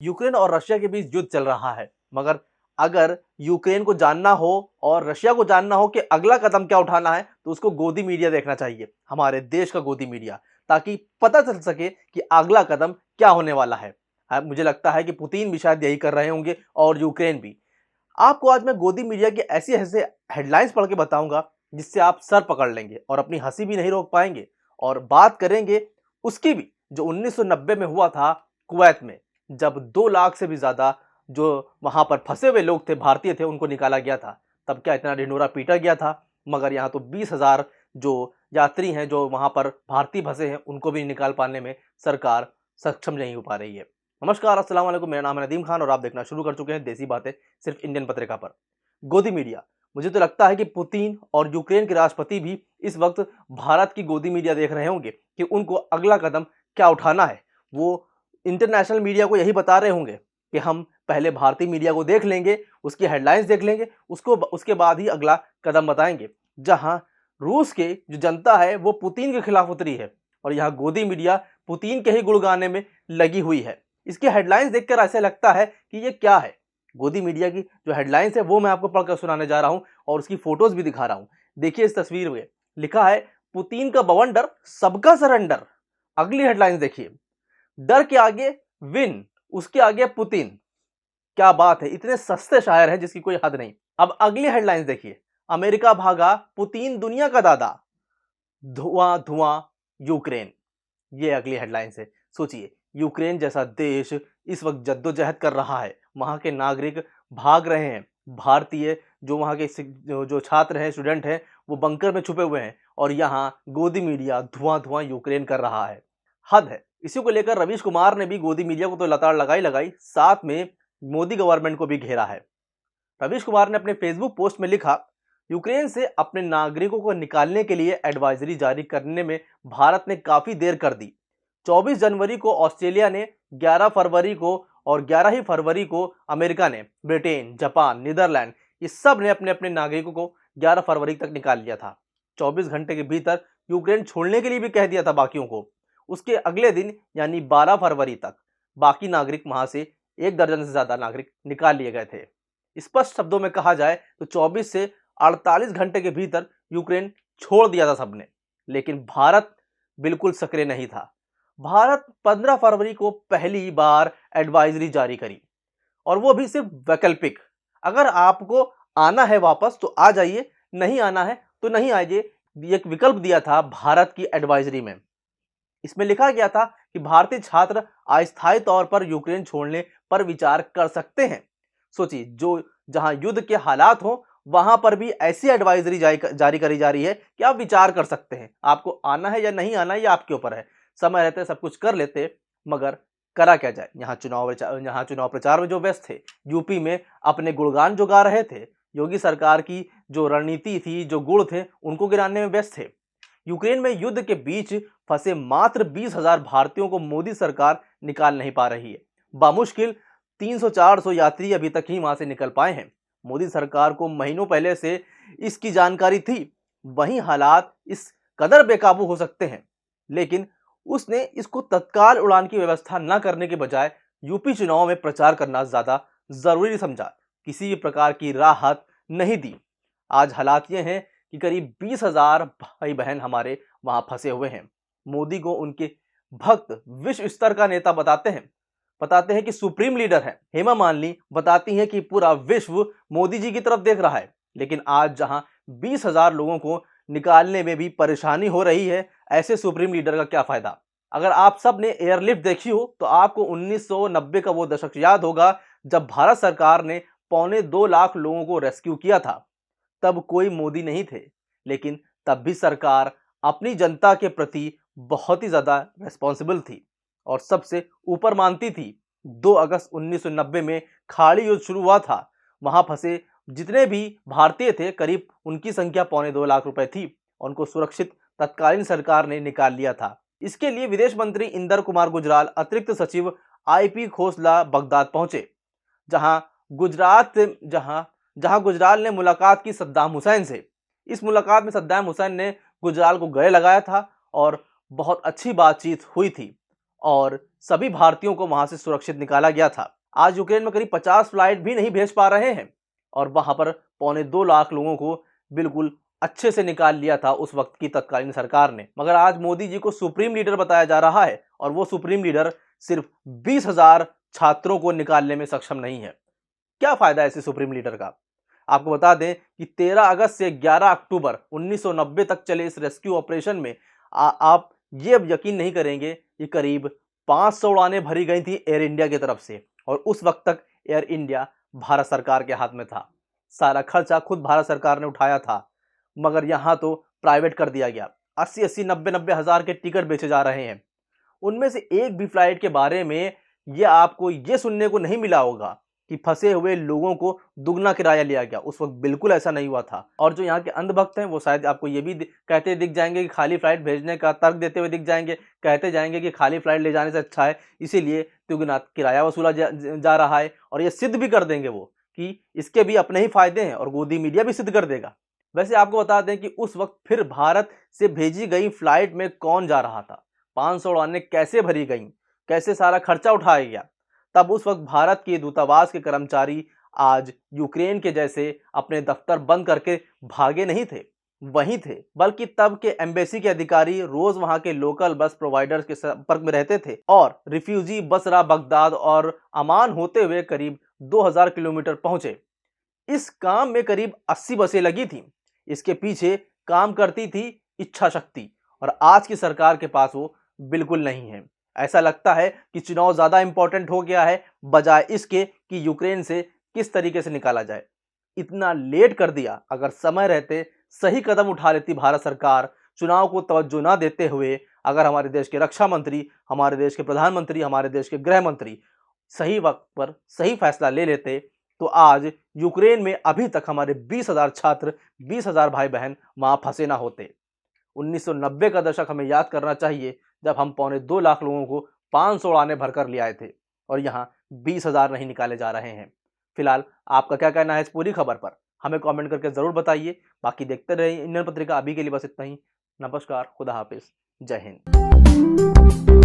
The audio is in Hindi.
यूक्रेन और रशिया के बीच युद्ध चल रहा है, मगर अगर यूक्रेन को जानना हो और रशिया को जानना हो कि अगला कदम क्या उठाना है, तो उसको गोदी मीडिया देखना चाहिए, हमारे देश का गोदी मीडिया, ताकि पता चल सके कि अगला कदम क्या होने वाला है। मुझे लगता है कि पुतिन भी शायद यही कर रहे होंगे और यूक्रेन भी। आपको आज मैं गोदी मीडिया के ऐसे ऐसे हेडलाइंस पढ़ के बताऊंगा जिससे आप सर पकड़ लेंगे और अपनी हंसी भी नहीं रोक पाएंगे। और बात करेंगे उसकी भी जो 1990 में हुआ था कुवैत में, जब 2 लाख से भी ज्यादा जो वहां पर फंसे हुए लोग थे, भारतीय थे, उनको निकाला गया था। तब क्या इतना ढिंढोरा पीटा गया था, मगर यहाँ तो 20,000 जो यात्री हैं जो वहां पर भारतीय फंसे हैं, उनको भी निकाल पाने में सरकार सक्षम नहीं हो पा रही है। नमस्कार, अस्सलाम वालेकुम, मेरा नाम है नदीम खान और आप देखना शुरू कर चुके हैं देसी बातें सिर्फ इंडियन पत्रिका पर। गोदी मीडिया, मुझे तो लगता है कि पुतिन और यूक्रेन के राष्ट्रपति भी इस वक्त भारत की गोदी मीडिया देख रहे होंगे कि उनको अगला कदम क्या उठाना है। वो इंटरनेशनल मीडिया को यही बता रहे होंगे कि हम पहले भारतीय मीडिया को देख लेंगे, उसकी हेडलाइंस देख लेंगे, उसके बाद ही अगला कदम बताएंगे। जहां रूस के जो जनता है वो पुतिन के खिलाफ उतरी है और यहाँ गोदी मीडिया पुतिन के ही गुण गाने में लगी हुई है। इसकी हेडलाइंस देखकर ऐसा लगता है कि ये क्या है। गोदी मीडिया की जो हेडलाइंस है वो मैं आपको पढ़कर सुनाने जा रहा हूं और उसकी फोटोज भी दिखा रहा हूं। देखिए, इस तस्वीर में लिखा है पुतिन का बवंडर, सबका सरेंडर। अगली हेडलाइंस देखिए, डर के आगे विन, उसके आगे पुतिन। क्या बात है, इतने सस्ते शायर हैं जिसकी कोई हद नहीं। अब अगली हेडलाइंस देखिए, अमेरिका भागा पुतिन दुनिया का दादा, धुआं धुआं यूक्रेन। ये अगली हेडलाइंस है। सोचिए, यूक्रेन जैसा देश इस वक्त जद्दोजहद कर रहा है, वहां के नागरिक भाग रहे हैं, भारतीय जो वहां के जो छात्र हैं, स्टूडेंट हैं, वो बंकर में छुपे हुए हैं और यहाँ गोदी मीडिया धुआं धुआं यूक्रेन कर रहा है। हद है। इसी को लेकर रवीश कुमार ने भी गोदी मीडिया को तो लताड़ लगाई लगाई, साथ में मोदी गवर्नमेंट को भी घेरा है। रवीश कुमार ने अपने फेसबुक पोस्ट में लिखा, यूक्रेन से अपने नागरिकों को निकालने के लिए एडवाइजरी जारी करने में भारत ने काफी देर कर दी। 24 जनवरी को ऑस्ट्रेलिया ने, 11 फरवरी को और 11 ही फरवरी को अमेरिका ने, ब्रिटेन, जापान, नीदरलैंड, इस सब ने अपने अपने नागरिकों को 11 फरवरी तक निकाल लिया था। 24 घंटे के भीतर यूक्रेन छोड़ने के लिए भी कह दिया था बाकियों को। उसके अगले दिन यानी 12 फरवरी तक बाकी नागरिक, वहां से 1 दर्जन से ज्यादा नागरिक निकाल लिए गए थे। स्पष्ट शब्दों में कहा जाए तो 24 से 48 घंटे के भीतर यूक्रेन छोड़ दिया था सबने। लेकिन भारत बिल्कुल सक्रिय नहीं था। भारत 15 फरवरी को पहली बार एडवाइजरी जारी करी और वो भी सिर्फ वैकल्पिक। अगर आपको आना है वापस तो आ जाइए, नहीं आना है तो नहीं आइए। एक विकल्प दिया था भारत की एडवाइजरी में। इसमें लिखा गया था कि भारतीय छात्र अस्थायी तौर पर यूक्रेन छोड़ने पर विचार कर सकते हैं। सोचिए, जो जहां युद्ध के हालात हो वहां पर भी ऐसी एडवाइजरी जारी करी जा रही है कि आप विचार कर सकते हैं, आपको आना है या नहीं आना है ये आपके ऊपर है। समय रहते सब कुछ कर लेते, मगर करा क्या जाए। यहाँ चुनाव प्रचार में जो व्यस्त थे, यूपी में अपने गुणगान जो गा रहे थे, योगी सरकार की जो रणनीति थी, जो गुण थे, उनको गिराने में व्यस्त थे। यूक्रेन में युद्ध के बीच फंसे मात्र 20,000 भारतीयों को मोदी सरकार निकाल नहीं पा रही है। बामुश्किल 300-400 यात्री अभी तक ही वहां से निकल पाए हैं। मोदी सरकार को महीनों पहले से इसकी जानकारी थी। वहीं हालात इस कदर बेकाबू हो सकते हैं, लेकिन उसने इसको तत्काल उड़ान की व्यवस्था न करने के बजाय यूपी चुनाव में प्रचार करना ज्यादा जरूरी समझा। किसी भी प्रकार की राहत नहीं दी। आज हालात ये हैं कि करीब 20,000 भाई बहन हमारे वहां फंसे हुए हैं। मोदी को उनके भक्त विश्व स्तर का नेता बताते हैं कि सुप्रीम लीडर है। हेमा मालिनी बताती हैं कि पूरा विश्व मोदी जी की तरफ देख रहा है। लेकिन आज जहां 20,000 लोगों को निकालने में भी परेशानी हो रही है, ऐसे सुप्रीम लीडर का क्या फायदा। अगर आप सब ने एयरलिफ्ट देखी हो तो आपको 1990 का वो दशक याद होगा जब भारत सरकार ने 2.25 लाख लोगों को रेस्क्यू किया था। तब कोई मोदी नहीं थे, लेकिन तब भी सरकार अपनी जनता के प्रति बहुत ही ज्यादा रिस्पॉन्सिबल थी और सबसे ऊपर मानती थी। 2 अगस्त 1990 में खाड़ी युद्ध शुरू हुआ था। वहां फंसे जितने भी भारतीय थे, करीब उनकी संख्या 2.25 लाख रुपए थी। उनको सुरक्षित तत्कालीन सरकार ने निकाल लिया था। इसके लिए विदेश मंत्री इंदर कुमार गुजराल, अतिरिक्त सचिव IP खोसला बगदाद पहुंचे, जहां गुजराल ने मुलाकात की सद्दाम हुसैन से। इस मुलाकात में सद्दाम हुसैन ने गुजराल को गले लगाया था और बहुत अच्छी बातचीत हुई थी। और सभी भारतीयों को वहां से सुरक्षित निकाला गया था। आज यूक्रेन में करीब 50 फ्लाइट भी नहीं भेज पा रहे हैं और वहां पर 2.25 लाख लोगों को बिल्कुल अच्छे से निकाल लिया था उस वक्त की तत्कालीन सरकार ने। मगर आज मोदी जी को सुप्रीम लीडर बताया जा रहा है और वो सुप्रीम लीडर सिर्फ 20,000 छात्रों को निकालने में सक्षम नहीं है। क्या फायदा है ऐसे सुप्रीम लीडर का? आपको बता दें कि 13 अगस्त से 11 अक्टूबर 1990 तक चले इस रेस्क्यू ऑपरेशन में आप ये अब यकीन नहीं करेंगे कि करीब 500 उड़ानें भरी गई थी एयर इंडिया की तरफ से और उस वक्त तक एयर इंडिया भारत सरकार के हाथ में था। सारा खर्चा खुद भारत सरकार ने उठाया था, मगर यहां तो प्राइवेट कर दिया गया। 80-80, 90-90 हज़ार के टिकट बेचे जा रहे हैं। उनमें से एक भी फ्लाइट के बारे में ये आपको ये सुनने को नहीं मिला होगा कि फंसे हुए लोगों को दुगना किराया लिया गया। उस वक्त बिल्कुल ऐसा नहीं हुआ था। और जो यहाँ के अंधभक्त हैं वो शायद आपको ये भी कहते दिख जाएंगे कि खाली फ्लाइट भेजने का तर्क देते हुए दिख जाएंगे, कहते जाएंगे कि खाली फ्लाइट ले जाने से अच्छा है इसीलिए दुगना किराया वसूला जा रहा है। और ये सिद्ध भी कर देंगे वो कि इसके भी अपने ही फायदे हैं और गोदी मीडिया भी सिद्ध कर देगा। वैसे आपको बता दें कि उस वक्त फिर भारत से भेजी गई फ्लाइट में कौन जा रहा था, 500 उड़ानें कैसे भरी गई, कैसे सारा खर्चा उठाया गया। तब उस वक्त भारत के दूतावास के कर्मचारी आज यूक्रेन के जैसे अपने दफ्तर बंद करके भागे नहीं थे, वहीं थे, बल्कि तब के एम्बेसी के अधिकारी रोज वहां के लोकल बस प्रोवाइडर्स के संपर्क में रहते थे और रिफ्यूजी बसरा, बगदाद और अमान होते हुए करीब 2000 किलोमीटर पहुंचे। इस काम में करीब 80 बसें लगी थी। इसके पीछे काम करती थी इच्छा शक्ति और आज की सरकार के पास वो बिल्कुल नहीं है। ऐसा लगता है कि चुनाव ज्यादा इंपॉर्टेंट हो गया है बजाय इसके कि यूक्रेन से किस तरीके से निकाला जाए। इतना लेट कर दिया। अगर समय रहते सही कदम उठा लेती भारत सरकार, चुनाव को तवज्जो ना देते हुए अगर हमारे देश के रक्षा मंत्री, हमारे देश के प्रधानमंत्री, हमारे देश के गृह मंत्री सही वक्त पर सही फैसला ले लेते तो आज यूक्रेन में अभी तक हमारे 20,000 छात्र, 20,000 भाई बहन वहां फंसे ना होते। 1990 का दशक हमें याद करना चाहिए जब हम 2.25 लाख लोगों को 500 उड़ानें भरकर ले आए थे और यहाँ 20,000 नहीं निकाले जा रहे हैं। फिलहाल आपका क्या कहना है इस पूरी खबर पर, हमें कमेंट करके जरूर बताइए। बाकी देखते रहिए इंडियन पत्रिका। अभी के लिए बस इतना ही। नमस्कार, खुदा हाफिज, जय हिंद।